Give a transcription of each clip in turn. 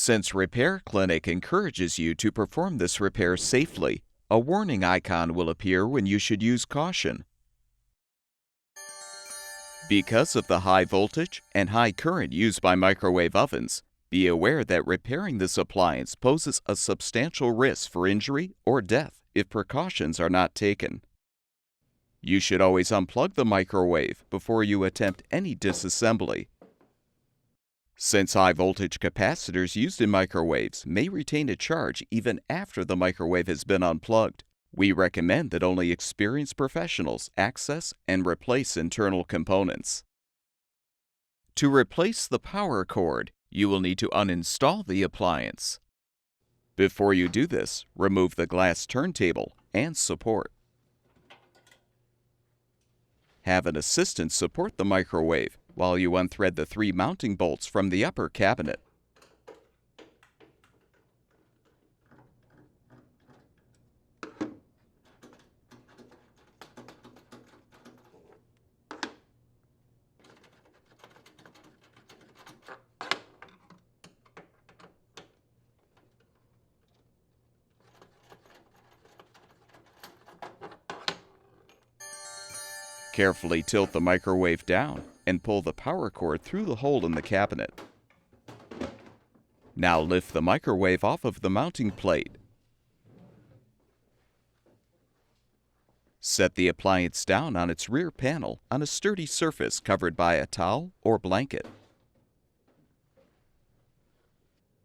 Since Repair Clinic encourages you to perform this repair safely, a warning icon will appear when you should use caution. Because of the high voltage and high current used by microwave ovens, be aware that repairing this appliance poses a substantial risk for injury or death if precautions are not taken. You should always unplug the microwave before you attempt any disassembly. Since high-voltage capacitors used in microwaves may retain a charge even after the microwave has been unplugged, we recommend that only experienced professionals access and replace internal components. To replace the power cord, you will need to uninstall the appliance. Before you do this, remove the glass turntable and support. Have an assistant support the microwave while you unthread the 3 mounting bolts from the upper cabinet. Carefully tilt the microwave down and pull the power cord through the hole in the cabinet. Now lift the microwave off of the mounting plate. Set the appliance down on its rear panel on a sturdy surface covered by a towel or blanket.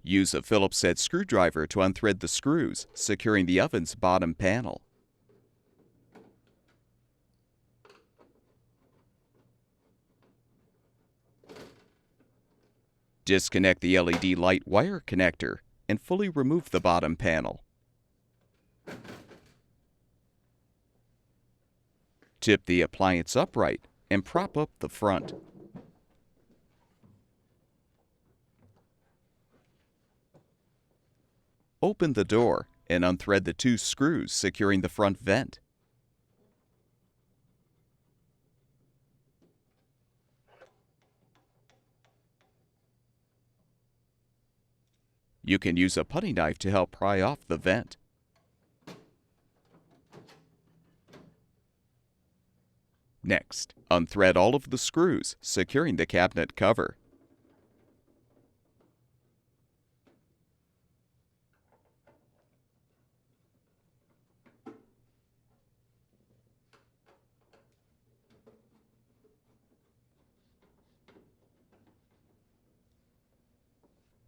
Use a Phillips head screwdriver to unthread the screws, securing the oven's bottom panel. Disconnect the LED light wire connector and fully remove the bottom panel. Tip the appliance upright and prop up the front. Open the door and unthread the 2 screws securing the front vent. You can use a putty knife to help pry off the vent. Next, unthread all of the screws, securing the cabinet cover.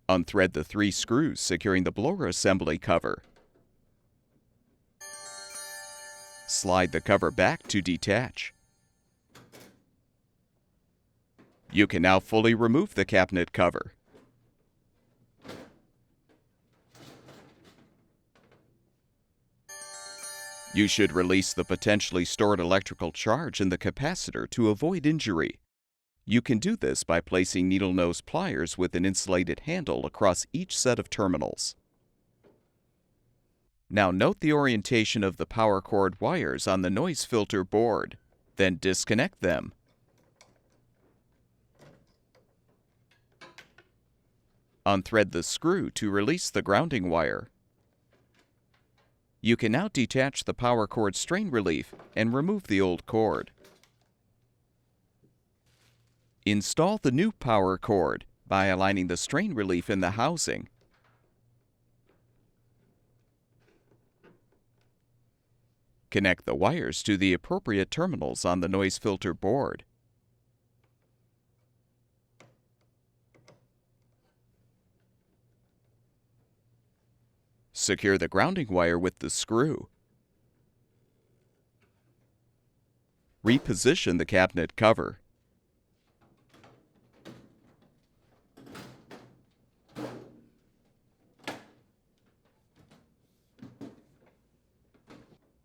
Unthread the 3 screws securing the blower assembly cover. Slide the cover back to detach. You can now fully remove the cabinet cover. You should release the potentially stored electrical charge in the capacitor to avoid injury. You can do this by placing needle nose pliers with an insulated handle across each set of terminals. Now note the orientation of the power cord wires on the noise filter board. Then disconnect them. Unthread the screw to release the grounding wire. You can now detach the power cord strain relief and remove the old cord. Install the new power cord by aligning the strain relief in the housing. Connect the wires to the appropriate terminals on the noise filter board. Secure the grounding wire with the screw. Reposition the cabinet cover.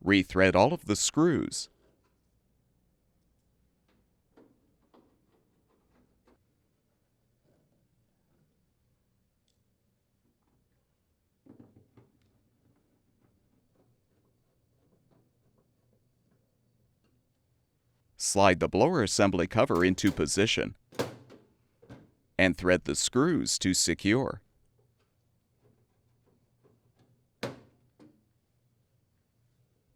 Rethread all of the screws. Slide the blower assembly cover into position and thread the screws to secure.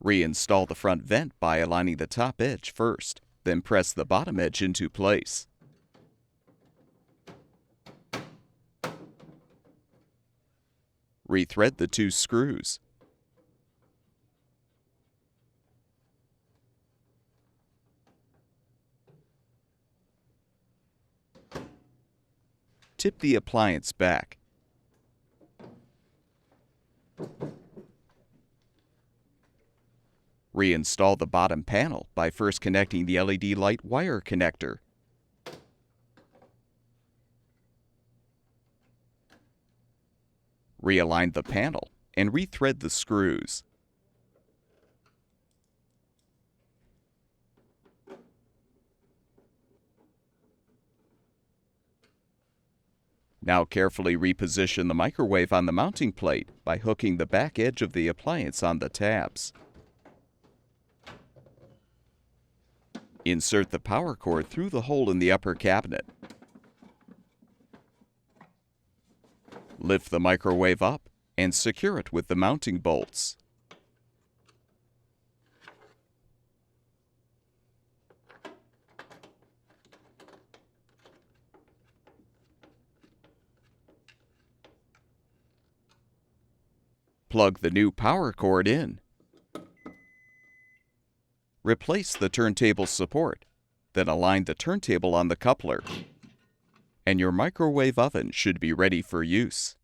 Reinstall the front vent by aligning the top edge first, then press the bottom edge into place. Rethread the 2 screws. Tip the appliance back. Reinstall the bottom panel by first connecting the LED light wire connector. Realign the panel and rethread the screws. Now carefully reposition the microwave on the mounting plate by hooking the back edge of the appliance on the tabs. Insert the power cord through the hole in the upper cabinet. Lift the microwave up and secure it with the mounting bolts. Plug the new power cord in. Replace the turntable support, then align the turntable on the coupler, and your microwave oven should be ready for use.